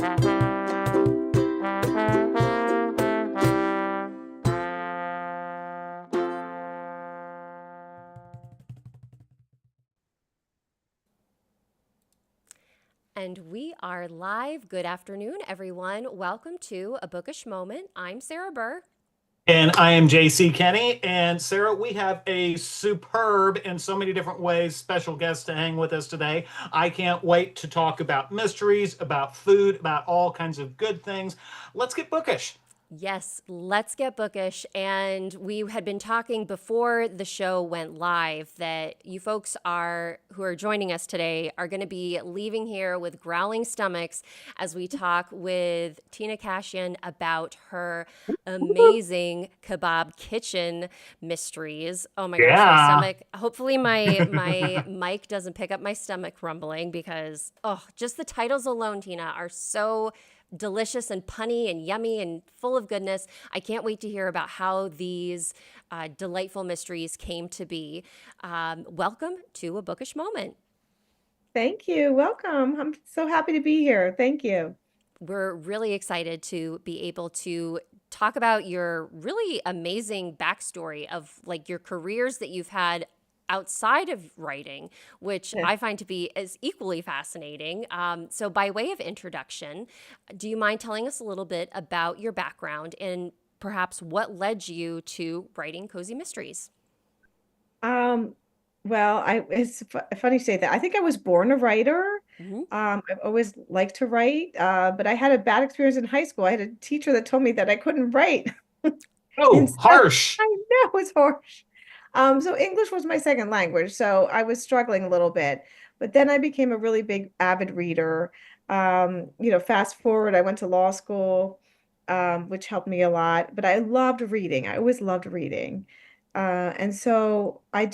And we are live. Good afternoon, everyone. Welcome to A Bookish Moment. I'm Sarah Burr. And I am J.C. Kenney. And Sarah, we have a superb, in so many different ways, special guest to hang with us today. I can't wait to talk about mysteries, about food, about all kinds of good things. Let's get bookish. Yes, let's get bookish. And we had been talking before the show went live that you folks who are joining us today are going to be leaving here with growling stomachs as we talk with Tina Kashian about her amazing kebab kitchen mysteries. Oh my gosh, my Yeah. stomach. Hopefully my mic doesn't pick up my stomach rumbling because just the titles alone, Tina, are so delicious and punny and yummy and full of goodness. I can't wait to hear about how these delightful mysteries came to be. Welcome to A Bookish Moment. Thank you. Welcome. I'm so happy to be here. Thank you. We're really excited to be able to talk about your really amazing backstory of like your careers that you've had outside of writing, which Yeah. I find to be as equally fascinating. So, by way of introduction, do you mind telling us a little bit about your background and perhaps what led you to writing cozy mysteries? Um, well, it's funny you say that. I think I was born a writer. Hmm. I've always liked to write, but I had a bad experience in high school. I had a teacher that told me that I couldn't write. And Oh, so harsh. I know it's harsh. So English was my second language, so I was struggling a little bit. But then I became a really big avid reader. Fast forward, I went to law school, which helped me a lot. But I loved reading. I always loved reading. And so I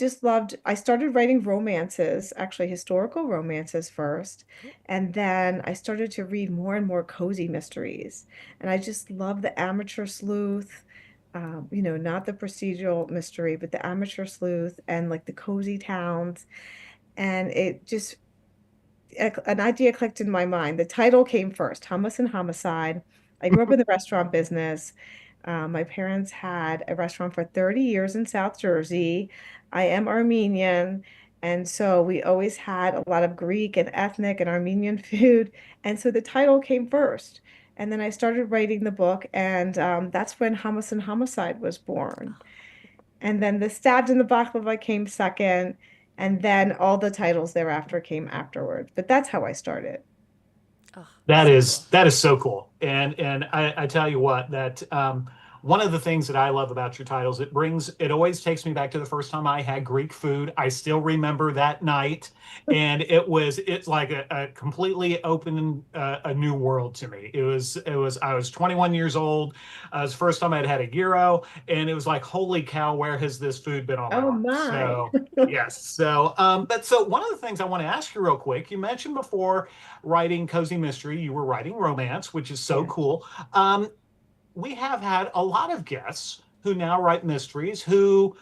started writing romances, actually historical romances first. And then I started to read more and more cozy mysteries. And I just love the amateur sleuth, not the procedural mystery, but the amateur sleuth and like the cozy towns. And an idea clicked in my mind. The title came first, Hummus and Homicide. I grew up in the restaurant business. My parents had a restaurant for 30 years in South Jersey. I am Armenian. And so we always had a lot of Greek and ethnic and Armenian food. And so the title came first. And then I started writing the book, and that's when Hummus and Homicide was born. And then the Stabbed in the Baklava came second, and then all the titles thereafter came afterwards. But that's how I started. Oh, That so is cool. that is so cool. And I tell you what, that one of the things that I love about your titles, it always takes me back to the first time I had Greek food. I still remember that night, and it's like a completely open a new world to me. It was I was 21 years old. It was the first time I'd had a gyro, and it was like, holy cow, where has this food been all my Oh life? my. So yes. So one of the things I want to ask you real quick, you mentioned before writing cozy mystery, you were writing romance, which is so Yeah. cool. We have had a lot of guests who now write mysteries who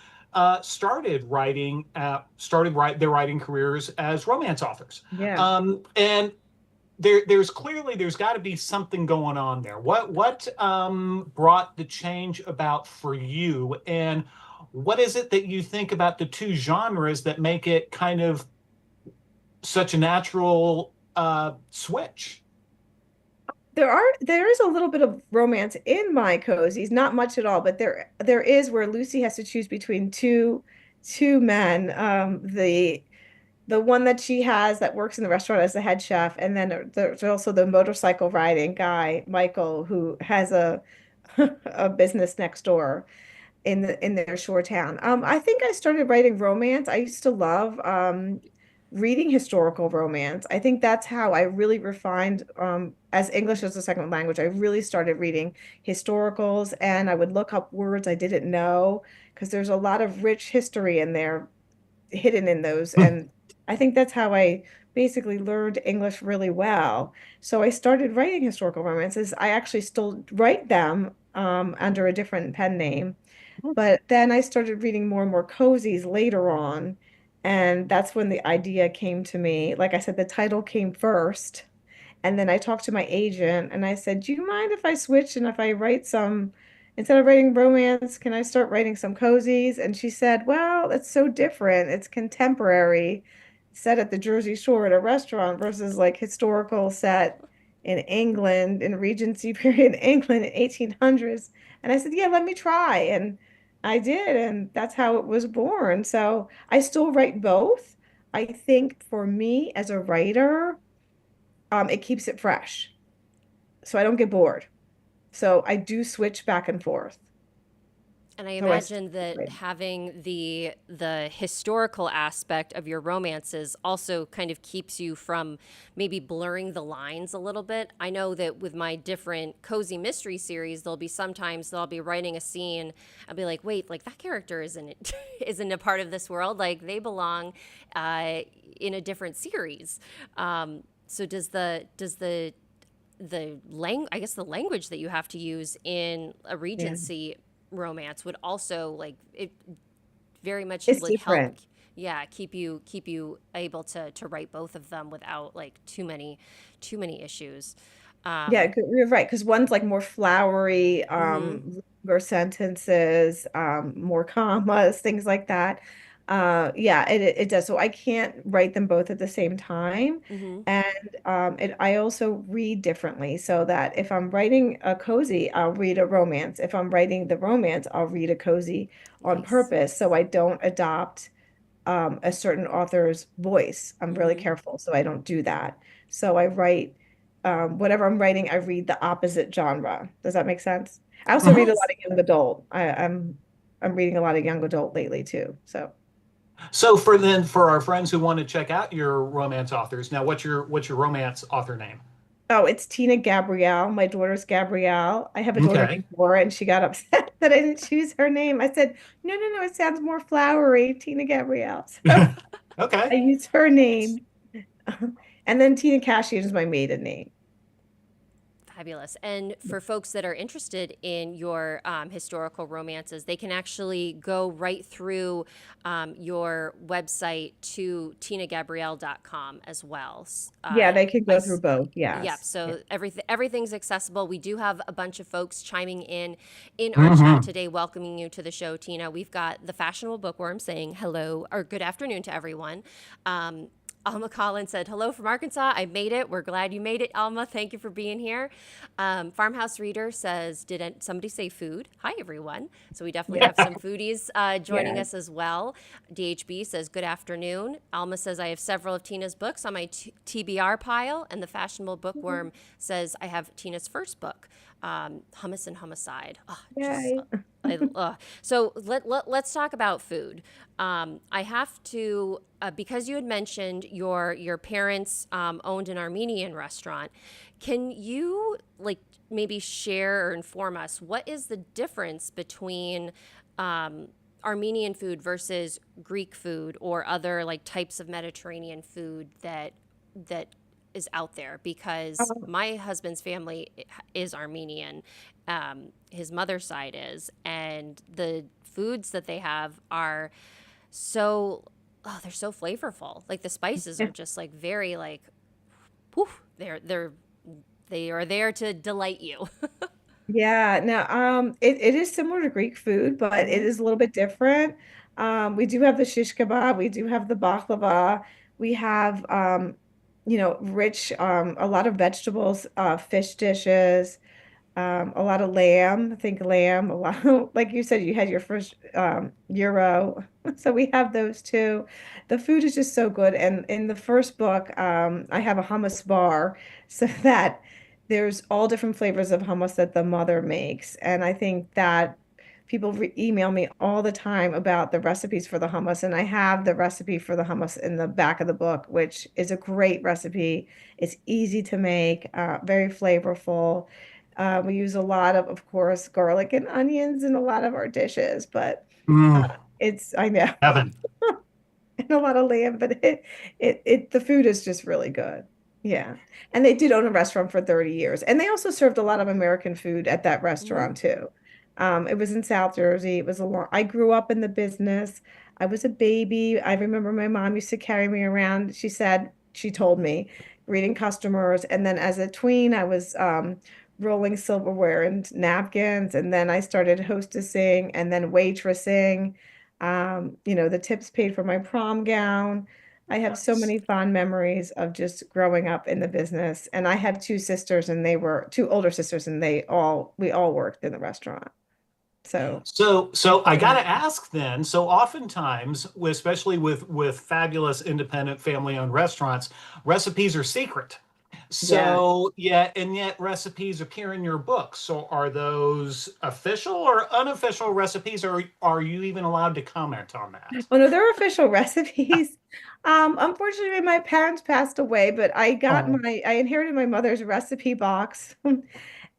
started their writing careers as romance authors. Yeah. And there's got to be something going on there. What brought the change about for you, and what is it that you think about the two genres that make it kind of such a natural switch? There is a little bit of romance in my cozies, not much at all, but there is where Lucy has to choose between two men. The one that she has that works in the restaurant as the head chef, and then there's also the motorcycle riding guy, Michael, who has a a business next door in their shore town. I think I started writing romance. I used to love reading historical romance. I think that's how I really refined as English as a second language. I really started reading historicals, and I would look up words I didn't know because there's a lot of rich history in there hidden in those. And I think that's how I basically learned English really well. So I started writing historical romances. I actually still write them under a different pen name. But then I started reading more and more cozies later on. And that's when the idea came to me. Like I said, the title came first. And then I talked to my agent and I said, do you mind if I switch and if I write some, instead of writing romance, can I start writing some cozies? And she said, well, it's so different. It's contemporary, set at the Jersey Shore at a restaurant versus like historical set in England, in Regency period England in 1800s. And I said, yeah, let me try. And I did, and that's how it was born. So I still write both. I think for me as a writer, it keeps it fresh. So I don't get bored. So I do switch back and forth. And I So I imagine still that write. having the historical aspect of your romances also kind of keeps you from maybe blurring the lines a little bit. I know that with my different cozy mystery series, there'll be sometimes that I'll be writing a scene, I'll be like, wait, like that character isn't isn't a part of this world. Like they belong in a different series. So I guess the language that you have to use in a Yeah. Regency romance would also like it very much It's like help, different. yeah, keep you able to write both of them without like too many issues. Yeah, um you're right. Because one's like more flowery, mhm longer sentences, more commas, things like that. Yeah, it does. So I can't write them both at the same time. mhm And I also read differently so that if I'm writing a cozy, I'll read a romance. If I'm writing the romance, I'll read a cozy on nice purpose. So I don't adopt a certain author's voice. I'm really mhm careful, so I don't do that. So I write whatever I'm writing, I read the opposite genre. Does that make sense? I it also read a Mhm. lot does. of young adult. I'm reading a lot of young adult lately too. So So for our friends who want to check out your romance authors, now what's your romance author name? oh, it's Tina Gabrielle. My daughter's Gabrielle. I have a daughter Okay. named Laura, and she got upset that I didn't choose her name. I said, no, no, no, it sounds more flowery, Tina Gabrielle. So I Okay. used her name. And then Tina Kashian is my maiden name. Fabulous. And for folks that are interested in your historical romances, they can actually go right through your website to tinagabrielle.com as well. Yeah, they could I, go through both. yep. Yes. Yeah. So everything's accessible. We do have a bunch of folks chiming in our chat Hmm. today, welcoming you to the show, Tina. We've got the fashionable bookworm saying hello or good afternoon to everyone. Alma Collins said, hello from Arkansas. I made it. We're glad you made it, Alma. Thank you for being here. Farmhouse Reader says, did somebody say food? Hi, everyone. So we definitely have some foodies joining Yeah. us as well. DHB says, good afternoon. Alma says, I have several of Tina's books on my TBR pile. And the Fashionable Bookworm says, I have Tina's first book, Hummus and Homicide. Oh, just Yay. so let's talk about food. I have to because you had mentioned your parents owned an Armenian restaurant. Can you like maybe share or inform us what is the difference between Armenian food versus Greek food or other like types of Mediterranean food that is out there? Because Um, my husband's family is Armenian, his mother's side is, and the foods that they have are so they're so flavorful. Like the spices are just like very like poof, they are there to delight you. Yeah, no, it is similar to Greek food, but it Hmm. is a little bit different. We do have the shish kebab, we do have the baklava, we have rich a lot of vegetables, fish dishes, a lot of lamb. Think lamb, a lot like you said, you had your first euro. So we have those too. The food is just so good. And in the first book, I have a hummus bar so that there's all different flavors of hummus that the mother makes. And I think that people email me all the time about the recipes for the hummus. And I have the recipe for the hummus in the back of the book, which is a great recipe. It's easy to make, very flavorful. We use a lot of course, garlic and onions in a lot of our dishes, but uh, Mm, I know, heaven. and a lot of lamb, but the food is just really good. Yeah. And they did own a restaurant for 30 years. And they also served a lot of American food at that Hmm. restaurant too. It was in South Jersey. It was a long, I grew up in the business. I was a baby. I remember my mom used to carry me around. She told me, greeting customers. And then as a tween, I was rolling silverware and napkins. And then I started hostessing and then waitressing. The tips paid for my prom gown. I have so Nice. many fond memories of just growing up in the business. And I have two sisters, and they were two older sisters, and we all worked in the restaurant. So So I got to ask then. So oftentimes, especially with fabulous independent family-owned restaurants, recipes are secret. yeah. So yeah, and yet recipes appear in your book. So are those official or unofficial recipes, or are you even allowed to comment on that? Oh no, they're official recipes. Unfortunately, my parents passed away, but Oh, I inherited my mother's recipe box,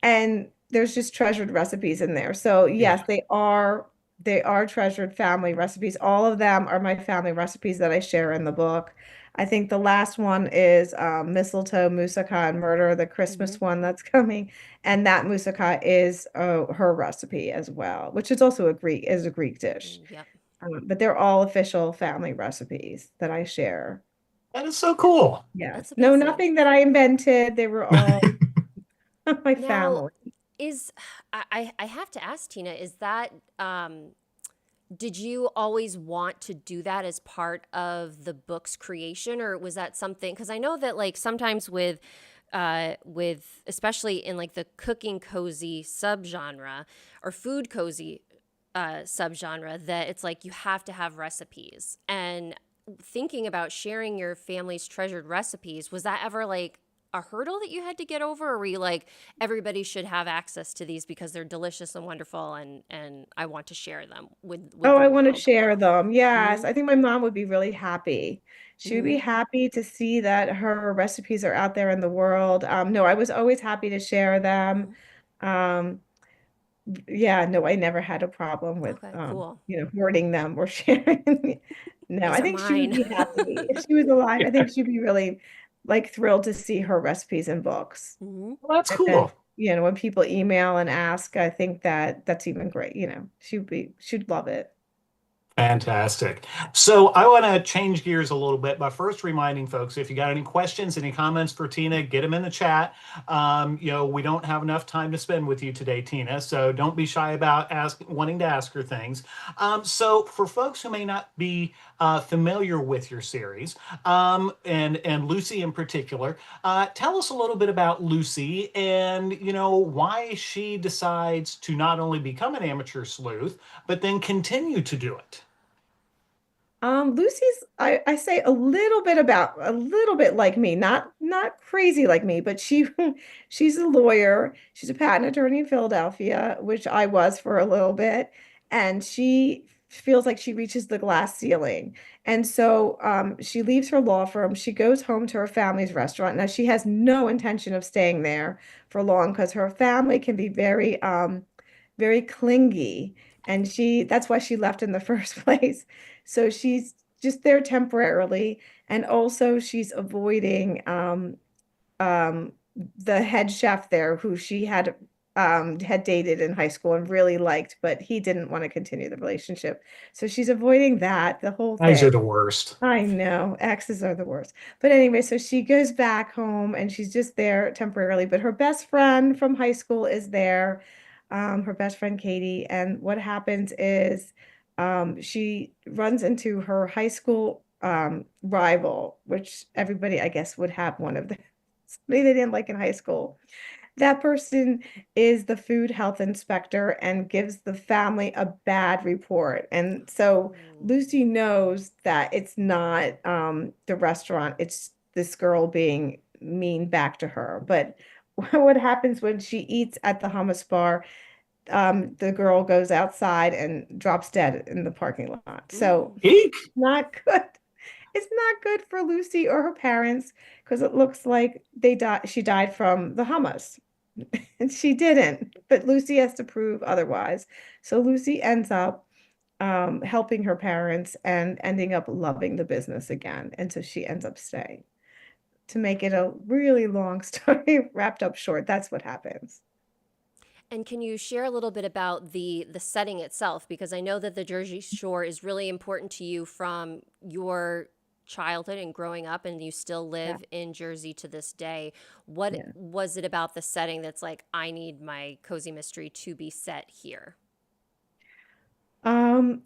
and there's just treasured recipes in there. So yes, yeah. they are treasured family recipes. All of them are my family recipes that I share in the book. I think the last one is mistletoe, moussaka, and murder, the Mm-hmm. Christmas one that's coming, and that moussaka is her recipe as well, which is also a Greek dish. Yep. But they're all official family recipes that I share. That is so cool. Yes. That's No, amazing. nothing that I invented. They were all my Now, family. is I have to ask Tina, is that did you always want to do that as part of the book's creation, or was that something? Because I know that like sometimes with especially in like the cooking cozy subgenre or food cozy subgenre, that it's like you have to have recipes. And thinking about sharing your family's treasured recipes, was that ever like a hurdle that you had to get over, or were you like, everybody should have access to these because they're delicious and wonderful, and I want to share them with Oh, the I want to world? share them. Yes. Mm-hmm. I think my mom would be really happy. She would be Mm-hmm. happy to see that her recipes are out there in the world. No, I was always happy to share them. Mm-hmm. Um, yeah, no, I never had a problem with Okay, cool. hoarding them or sharing. No, These I are think she would mine. be happy. If she was alive, I Yeah. think she'd be really like thrilled to see her recipes in books. Mm-hmm. Well, that's And then, cool. when people email and ask, I think that that's even great. She'd love it. Fantastic. So I want to change gears a little bit by first reminding folks, if you got any questions, any comments for Tina, get them in the chat. We don't have enough time to spend with you today, Tina, so don't be shy about wanting to ask her things. So for folks who may not be familiar with your series, and Lucy in particular, tell us a little bit about Lucy and why she decides to not only become an amateur sleuth, but then continue to do it. Lucy's, I say a little bit like me, not crazy like me, but she's a lawyer. She's a patent attorney in Philadelphia, which I was for a little bit, and she feels like she reaches the glass ceiling. And so she leaves her law firm. She goes home to her family's restaurant. Now she has no intention of staying there for long because her family can be very clingy, and that's why she left in the first place. So she's just there temporarily, and also she's avoiding um the head chef there, who she had dated in high school and really liked, but he didn't want to continue the relationship. So she's avoiding the whole Guys thing. are the worst. I know, exes are the worst. But anyway, so she goes back home and she's just there temporarily, but her best friend from high school is there, her best friend Katie. And what happens is she runs into her high school rival, which everybody, I guess, would have one of them. Somebody they didn't like in high school. That person is the food health inspector and gives the family a bad report. And so Ooh. Lucy knows that it's not the restaurant, it's this girl being mean back to her. But what happens when she eats at the hummus bar? The girl goes outside and drops dead in the parking lot. So Mm. Eek. not good. It's not good for Lucy or her parents because it looks like she died from the hummus. And she didn't, but Lucy has to prove otherwise. So Lucy ends up helping her parents and ending up loving the business again. And so she ends up staying. To make it a really long story wrapped up short, that's what happens. And can you share a little bit about the setting itself? Because I know that the Jersey Shore is really important to you from your childhood and growing up, and you still Yeah, live in Jersey to this day. What yeah. was it about the setting that's like, I need my cozy mystery to be set here?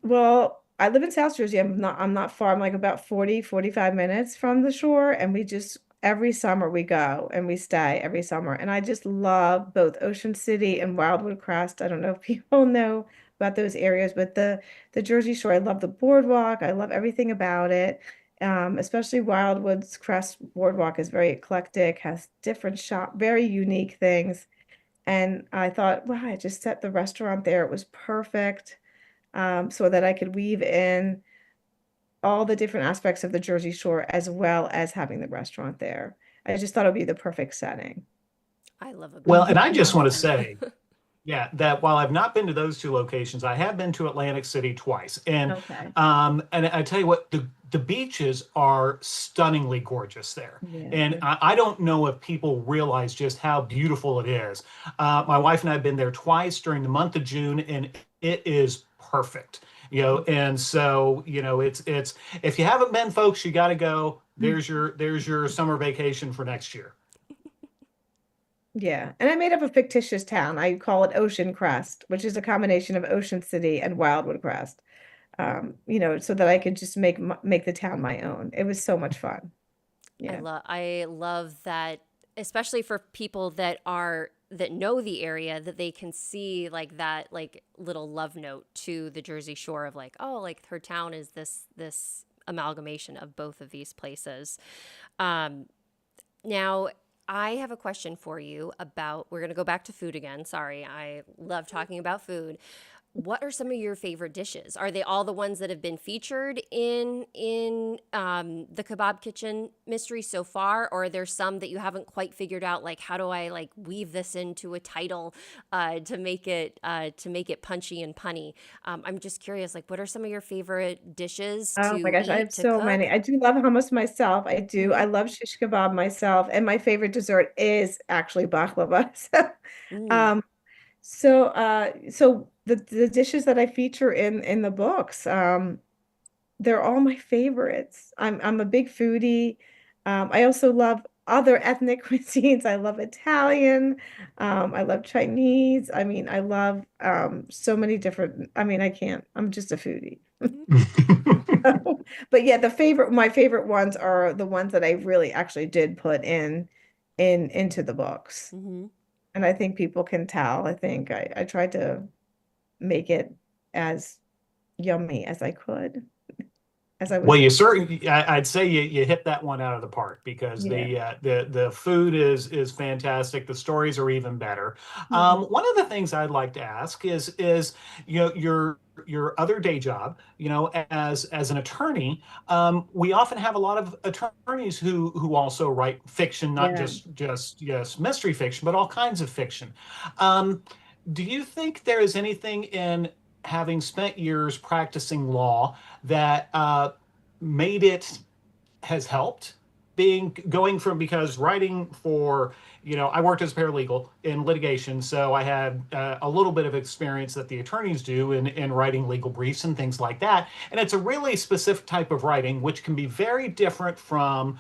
Well, I live in South Jersey. I'm not far. I'm like about 40, 45 minutes from the shore. And we just every summer we go and we stay every summer. And I just love both Ocean City and Wildwood Crest. I don't know if people know about those areas, but the Jersey Shore, I love the boardwalk. I love everything about it. Especially Wildwood's Crest Boardwalk is very eclectic, has different shop, very unique things. And I thought, wow, I just set the restaurant there. It was perfect, so that I could weave in all the different aspects of the Jersey Shore as well as having the restaurant there. I just thought it would be the perfect setting. I love a Well, good and I just want to boardwalk. say, yeah, that while I've not been to those two locations, I have been to Atlantic City twice. Okay. And I tell you what, the beaches are stunningly gorgeous there. Yeah, And they're I don't know if people realize just how beautiful it is. My wife and I have been there twice during the month of June, and it is perfect. And so, it's if you haven't been, folks, you got to go. There's your summer vacation for next year. yeah. And I made up a fictitious town. I call it Ocean Crest, which is a combination of Ocean City and Wildwood Crest. So that I could just make the town my own. It was so much fun. Yeah. I love that, especially for people that know the area, that they can see like that like little love note to the Jersey Shore of like, oh, like her town is this amalgamation of both of these places. Um, Now, I have a question for you about, we're going to go back to food again. Sorry, I love talking about food. What are some of your favorite dishes? Are they all the ones that have been featured in the Kebab Kitchen mystery so far, or are there some that you haven't quite figured out? Like, how do I like weave this into a title to make it punchy and punny? I'm just curious. Like, what are some of your favorite dishes Oh my to gosh, I have eat, to so many. cook? I do love hummus myself. I do. Mm-hmm. I love shish kebab myself, and my favorite dessert is actually baklava. Mm, Um, so the dishes that I feature in the books, they're all my favorites. I'm a big foodie. I also love other ethnic cuisines. I love Italian. I love Chinese. I mean, I love so many different. I mean, I can't. I'm just a foodie. But yeah, my favorite ones are the ones that I really actually did put into the books. mm-hmm. And I think people can tell. I think I tried to make it as yummy as I could, as I Well, was. you certainly, I'd say you hit that one out of the park because Yeah. the food is fantastic. The stories are even better. Mhm. One of the things I'd like to ask is your other day job, as an attorney. We often have a lot of attorneys who also write fiction, not Yeah. just mystery fiction, but all kinds of fiction. Um, do you think there is anything in having spent years practicing law that made it has helped being going from because writing for I worked as a paralegal in litigation, so I had a little bit of experience that the attorneys do in writing legal briefs and things like that, and it's a really specific type of writing which can be very different from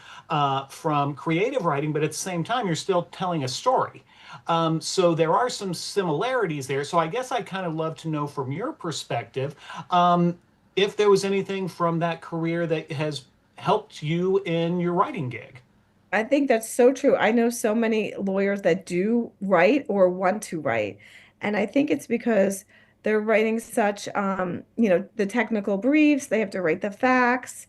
creative writing, but at the same time you're still telling a story. So there are some similarities there. So I guess I kind of love to know from your perspective, if there was anything from that career that has helped you in your writing gig. I think that's so true. I know so many lawyers that do write or want to write. And I think it's because they're writing such, the technical briefs, they have to write the facts.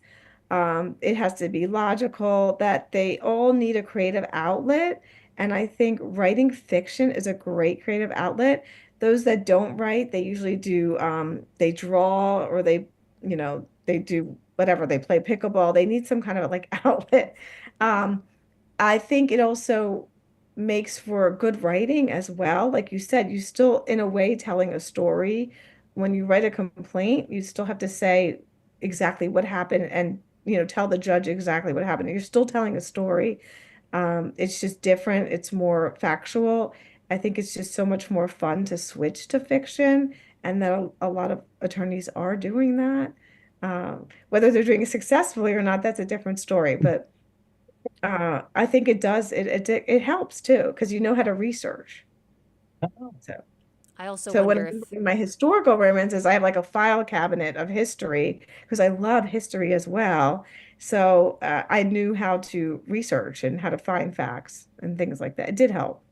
It has to be logical, that they all need a creative outlet. And I think writing fiction is a great creative outlet. Those that don't write, they usually do, they draw or they do whatever, they play pickleball. They need some kind of like outlet. Um, I think it also makes for good writing as well. Like you said, you still, in a way, telling a story. When you write a complaint, you still have to say exactly what happened and, tell the judge exactly what happened. You're still telling a story. It's just different. It's more factual. I think it's just so much more fun to switch to fiction, and that a lot of attorneys are doing that. Whether they're doing it successfully or not, that's a different story. But I think it does it helps too because you know how to research. So I also so when wonder I'm if doing my historical romances, I have like a file cabinet of history because I love history as well. So I knew how to research and how to find facts and things like that. It did help.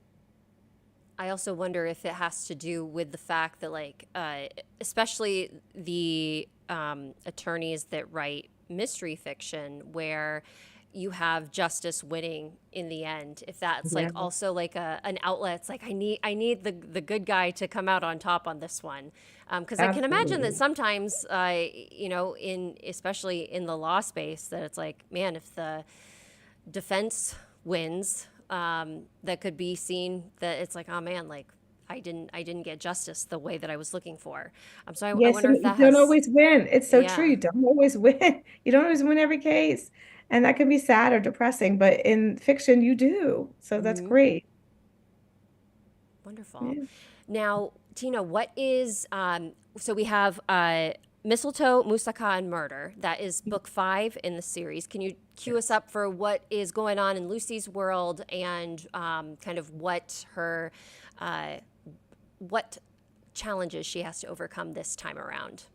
I also wonder if it has to do with the fact that, like, especially the attorneys that write mystery fiction, where you have justice winning in the end. If that's like Yeah, also like an outlet, it's like I need the good guy to come out on top on this one, because I can imagine that absolutely. sometimes, in especially in the law space, that it's like, man, if the defense wins, that could be seen that it's like, oh man, like I didn't get justice the way that I was looking for. So I Yes, wonder if and you that don't has, always win. It's so true. yeah, You don't always win. You don't always win every case. And that can be sad or depressing, but in fiction, you do. So that's great. wonderful. Yeah. Now, Tina, what is so we have Mistletoe, Musaka, and Murder. That is book 5 in the series. Can you cue us Yes. up for what is going on in Lucy's world and kind of uh, what challenges she has to overcome this time around?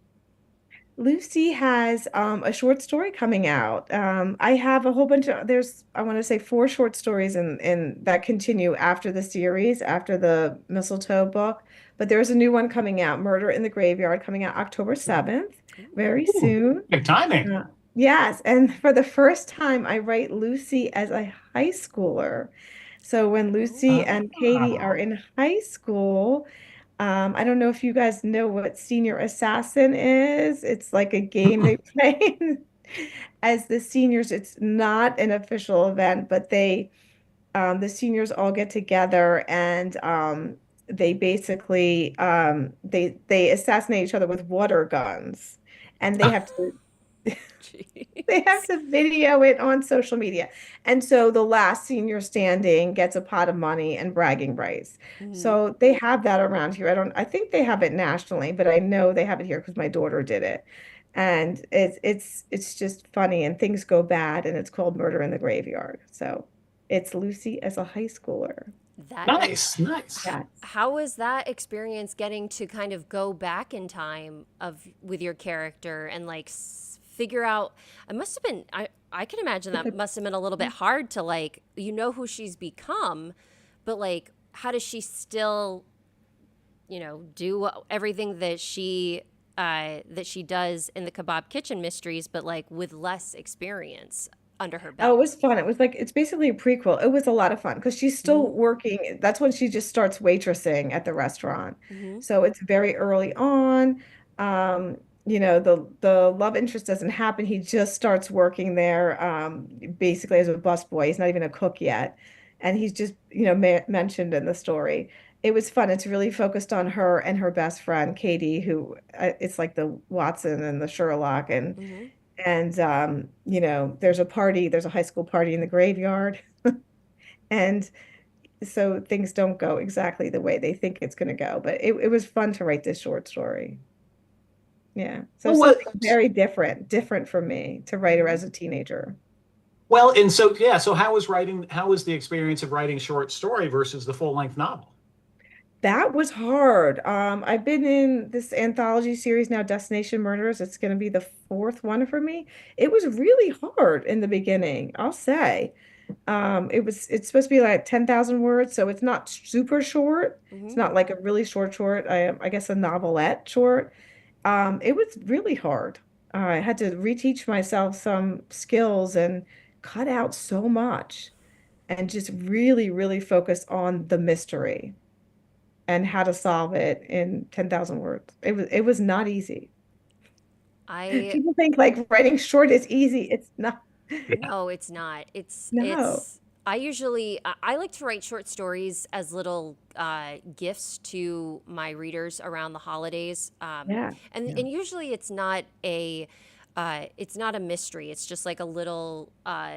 Lucy has a short story coming out. I have a whole bunch of I want to say 4 short stories in that continue after the series, after the Mistletoe book. But there's a new one coming out, Murder in the Graveyard, coming out October 7th, very Ooh, soon. good timing. Yes, and for the first time, I write Lucy as a high schooler. So when Lucy Oh, and Katie are in high school, I don't know if you guys know what Senior Assassin is. It's like a game they play as the seniors. It's not an official event, but the seniors all get together and they basically they assassinate each other with water guns, and they have jeez. to video it on social media. And so the last senior standing gets a pot of money and bragging rights. Mhm. So they have that around here. I think they have it nationally, but I know they have it here because my daughter did it. And it's just funny and things go bad and it's called Murder in the Graveyard. So it's Lucy as a high schooler. That is, Nice, nice. Yes. how was that experience getting to kind of go back in time of with your character and like figure out? It must have been. I can imagine that must have been a little bit hard to, like, who she's become, but like how does she still do everything that she does in the Kebab Kitchen Mysteries, but like with less experience under her Oh, it belt? was fun. It was like it's basically a prequel. It was a lot of fun because she's still Mm-hmm. working. That's when she just starts waitressing at the restaurant. Mm-hmm. So it's very early on. The love interest doesn't happen. He just starts working there, basically as a busboy. He's not even a cook yet, and he's just mentioned in the story. It was fun. It's really focused on her and her best friend Katie, who it's like the Watson and the Sherlock, Mm-hmm. and there's a high school party in the graveyard, and so things don't go exactly the way they think it's going to go. But it was fun to write this short story. Yeah. So Well, what? something very different for me to write her Mm-hmm. as a teenager. Well, and so yeah. So how was writing? How was the experience of writing short story versus the full length novel? That was hard. I've been in this anthology series now, Destination Murders. It's going to be the 4th one for me. It was really hard in the beginning, I'll say. It's supposed to be like 10,000 words, so it's not super short. It's Mm-hmm. not like a really short. I guess a novelette short. It was really hard. I had to reteach myself some skills and cut out so much and just really focus on the mystery and how to solve it in 10,000 words. It was not easy. I People think like writing short is easy. It's not. No, it's not. It's No. it's I usually I like to write short stories as little gifts to my readers around the holidays. Yeah. And usually it's not a mystery. It's just like a little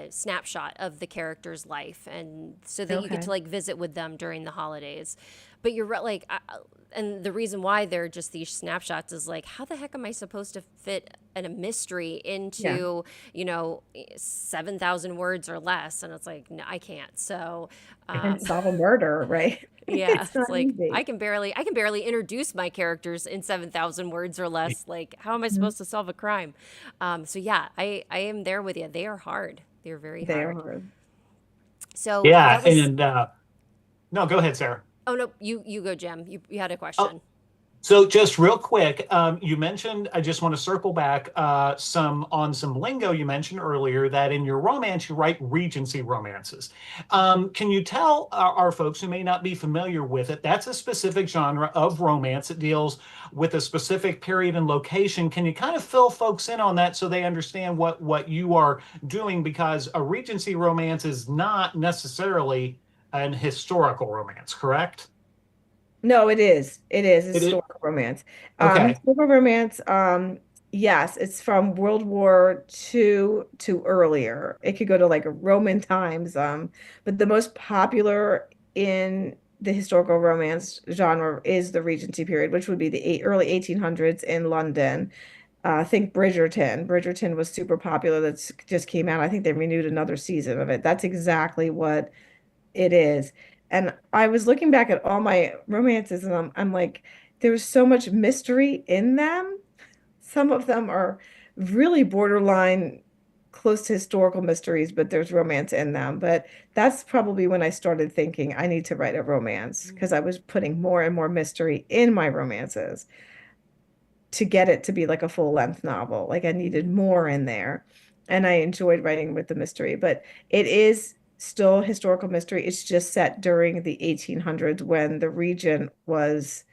snapshot of the character's life, and so that you get Okay. to like visit with them during the holidays. But you're right, like, and the reason why they're just these snapshots is like, how the heck am I supposed to fit a mystery Yeah. into, 7,000 words or less? And it's like, no, I can't. So, And solve a murder, right? yeah, It's it's not like easy. I can barely introduce my characters in 7,000 words or less. Like, how am I Mhm. supposed to solve a crime? So yeah, I am there with you. They are hard. They're very They hard. are. So Yeah, that was. and no, go ahead, Sarah. Oh no, you go, Jem. You had a Oh, question. so just real quick, you mentioned, I just want to circle back some lingo you mentioned earlier that in your romance you write Regency romances. Can you tell our folks who may not be familiar with it, that's a specific genre of romance. It deals with a specific period and location. Can you kind of fill folks in on that so they understand what you are doing? Because a Regency romance is not necessarily an historical romance, correct? No, it is. It is It is. historical romance. Okay. Historical romance, yes, it's from World War II to earlier. It could go to like Roman times. But the most popular in the historical romance genre is the Regency period, which would be the early 1800s in London. I think Bridgerton. Bridgerton was super popular. That's just came out. I think they renewed another season of it. That's exactly what it is. And I was looking back at all my romances and I'm like, there was so much mystery in them. Some of them are really borderline close to historical mysteries, but there's romance in them. But that's probably when I started thinking I need to write a romance because I was putting more and more mystery in my romances to get it to be like a full length novel. Like I needed more in there. And I enjoyed writing with the mystery, but it is still historical mystery. It's just set during the 1800s when the regent was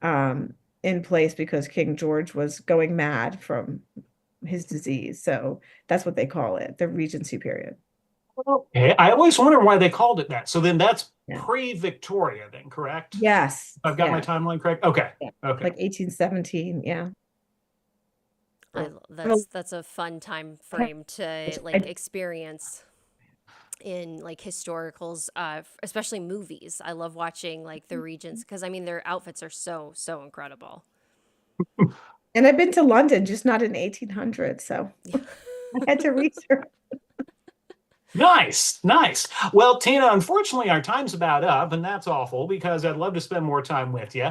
in place because King George was going mad from his disease. So that's what they call it, the Regency period. Okay. I always wonder why they called it that. So then that's Yeah. pre-Victoria then, correct? Yes. I've got my Yeah. timeline correct. Okay. Yeah. Okay. Like 1817. Yeah. That's a fun time frame to like I, experience in like historicals, especially movies. I love watching like the regents because I mean their outfits are so incredible. and I've been to London, just not in 1800. So I had to research. Nice, nice. Well, Tina, unfortunately, our time's about up, and that's awful because I'd love to spend more time with you.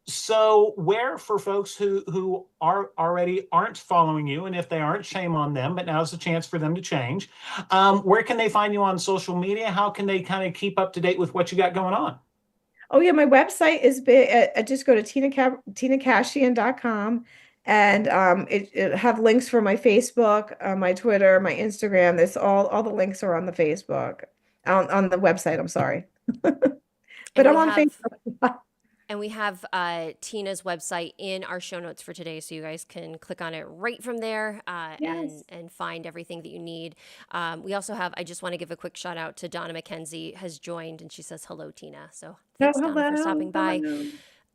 So where for folks who are already aren't following you, and if they aren't, shame on them, but now's the chance for them to change. Where can they find you on social media? How can they kind of keep up to date with what you got going on? Oh yeah, my website is big. Just go to tinakashian.com and it have links for my Facebook, my Twitter, my Instagram. This all the links are on the Facebook on the website. I'm sorry. And But I'm we on have Facebook. and we have Tina's website in our show notes for today, so you guys can click on it right from there Yes. and find everything that you need. We also have. I just want to give a quick shout out to Donna McKenzie has joined, and she says hello, Tina. So Oh, thanks, Donna, for hello. stopping by. Hello.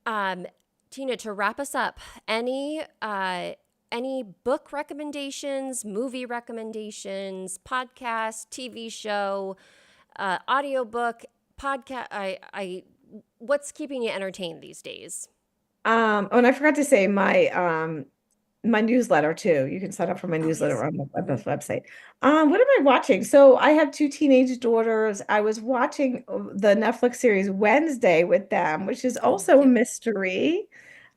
Um, Tina, to wrap us up, any book recommendations, movie recommendations, podcast, TV show, audiobook, podcast? What's keeping you entertained these days? Oh, and I forgot to say my newsletter too. You can sign up for my Oh newsletter yes. on the Mhm. website. What am I watching? So I have two teenage daughters. I was watching the Netflix series Wednesday with them, which is Oh also a yep. mystery.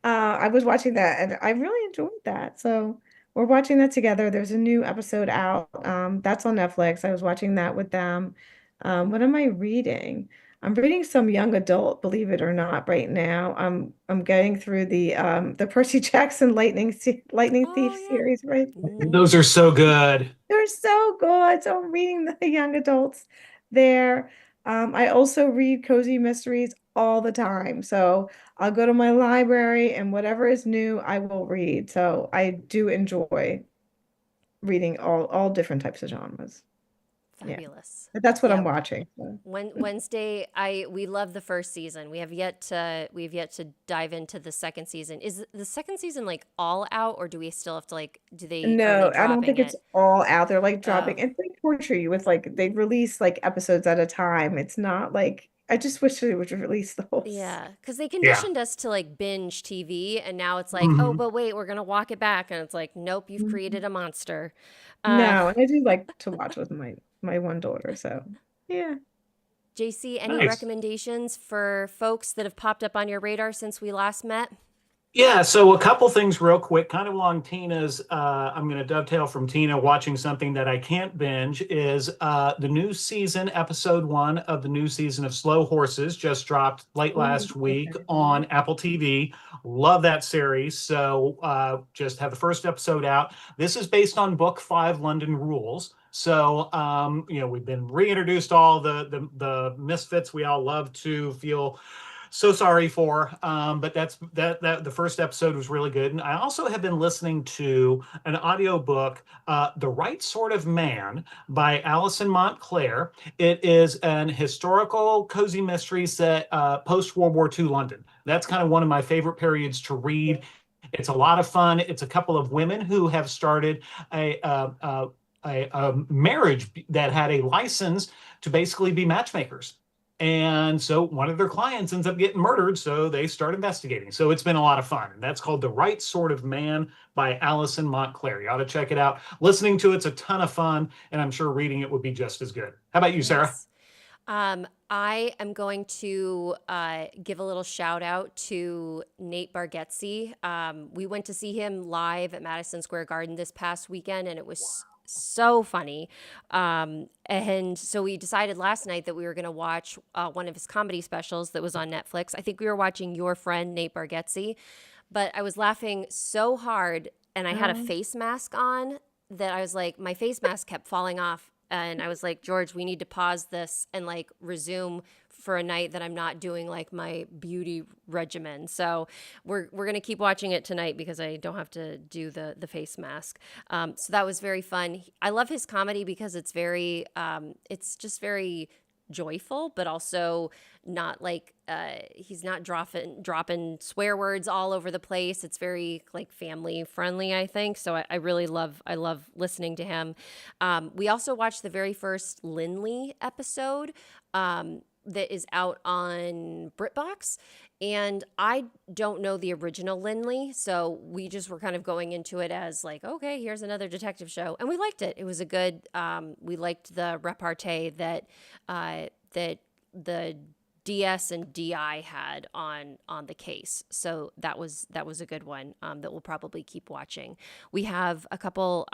I was watching that and I really enjoyed that. So we're watching that together. There's a new episode out. That's on Netflix. I was watching that with them. What am I reading? I'm reading some young adult, believe it or not, right now. I'm getting through the Percy Jackson Lightning Thief Oh series, right? yeah. Hmm. Those are so good. They're so good. So I'm reading the young adults there. I also read cozy mysteries all the time. So I'll go to my library and whatever is new, I will read. So I do enjoy reading all different types of genres. Yeah. Fabulous. But that's what Yeah. I'm watching. So. Wednesday, we love the first season. We've yet to dive into the second season. Is the second season like all out, or do we still have to like are they No, I don't dropping think it's it? all out there like Oh, dropping and they torture you with like they release like episodes at a time. It's not like I just wish they would release those. Yeah, because they Yeah. conditioned us to like binge TV, and now it's like, oh, Mhm. but wait, we're gonna walk it back, and it's like, nope, you've Mhm. created a monster. Uh, No, and I do like to watch with my one daughter, so yeah. JC, any Nice. recommendations for folks that have popped up on your radar since we last met? Yeah, so a couple things real quick, kind of along Tina's. I'm going to dovetail from Tina watching something that I can't binge is the new season, episode 1 of the new season of Slow Horses just dropped late Oh, last week okay. on Apple TV. Love that series. So just have the first episode out. This is based on book 5, London Rules. So we've been reintroduced to all the misfits we all love to feel so sorry for. But that the first episode was really good. And I also have been listening to an audiobook, The Right Sort of Man by Alison Montclair. It is an historical cozy mystery set post World War II London. That's kind of one of my favorite periods to read. It's a lot of fun. It's a couple of women who have started a marriage that had a license to basically be matchmakers. And so one of their clients ends up getting murdered, so they start investigating. So it's been a lot of fun. And that's called The Right Sort of Man by Alison Montclair. You ought to check it out. Listening to it's a ton of fun, and I'm sure reading it would be just as good. How about you, Sarah? Nice. I am going to give a little shout out to Nate Bargatze. We went to see him live at Madison Square Garden this past weekend, and it was so funny. And so we decided last night that we were going to watch one of his comedy specials that was on Netflix. I think we were watching Your Friend, Nate Bargatze, but I was laughing so hard, and I had a Um, face mask on that I was like, my face mask kept falling off. And I was like, George, we need to pause this and like resume for a night that I'm not doing like my beauty regimen. So we're gonna keep watching it tonight because I don't have to do the face mask. So that was very fun. I love his comedy because it's just very joyful, but also not like he's not dropping swear words all over the place. It's very like family friendly, I think. So I love listening to him. We also watched the very first Lindley episode that is out on BritBox. And I don't know the original Lindley, so we just were kind of going into it as like, okay, here's another detective show, and we liked it. It was a good. We liked the repartee that that the DS and DI had on the case, so that was a good one that we'll probably keep watching. We have a couple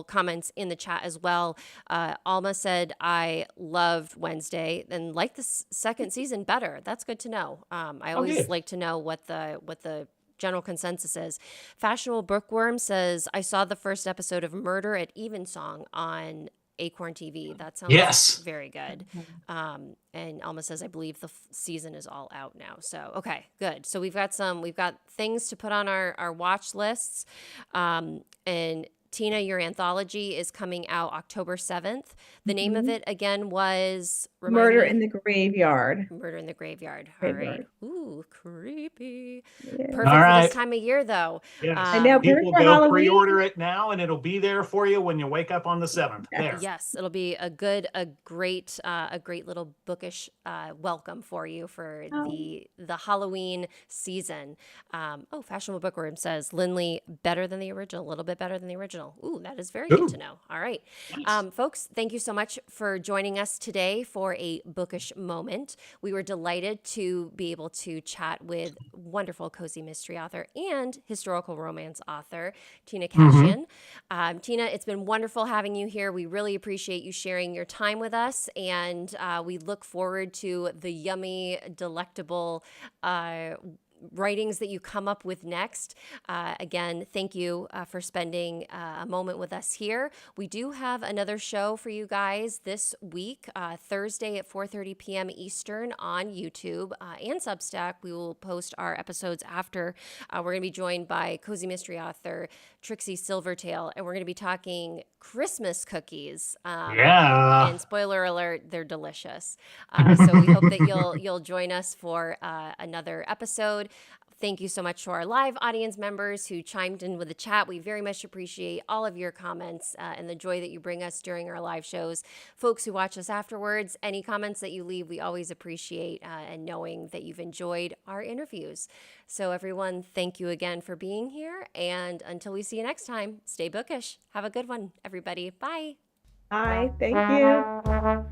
comments in the chat as well. Alma said, I loved Wednesday and liked the second season better. That's good to know. I always Okay. like to know what the general consensus is. Fashionable Bookworm says, I saw the first episode of Murder at Evensong on Acorn TV. That sounds Yes. very good. And Alma says, I believe the season is all out now. So, okay, good. So we've got things to put on our watch lists. And Tina, your anthology is coming out October 7th. The name of mhm. it again was, remind Murder me, in the Graveyard. Murder in the Graveyard. All right. Graveyard. Ooh, creepy. Yeah. All Perfect for this right. time of year, though. Yes. I know, perfect People for go Halloween. pre-order it now, and it'll be there for you when you wake up on the 7th. There. Yes, it'll be a great little bookish welcome for you for Oh. the Halloween season. Fashionable Bookworm says Lindley better than the original, a little bit better than the original. Ooh, that is very good to Ooh. know. All right, Nice. folks, thank you so much for joining us today for a bookish moment. We were delighted to be able to chat with wonderful cozy mystery author and historical romance author Tina Mhm. Kashian. Tina, it's been wonderful having you here. We really appreciate you sharing your time with us, and we look forward to the yummy, delectable writings that you come up with next. Again, thank you for spending a moment with us here. We do have another show for you guys this week, Thursday at 4:30 p.m. Eastern on YouTube and Substack. We will post our episodes after. We're going to be joined by cozy mystery author Trixie Silvertail, and we're going to be talking Christmas cookies. Yeah. And spoiler alert, they're delicious. So we hope that you'll join us for another episode. Thank you so much to our live audience members who chimed in with the chat. We very much appreciate all of your comments and the joy that you bring us during our live shows. Folks who watch us afterwards, any comments that you leave, we always appreciate and knowing that you've enjoyed our interviews. So everyone, thank you again for being here. And until we see you next time, stay bookish. Have a good one, everybody. Bye. Bye. Thank you.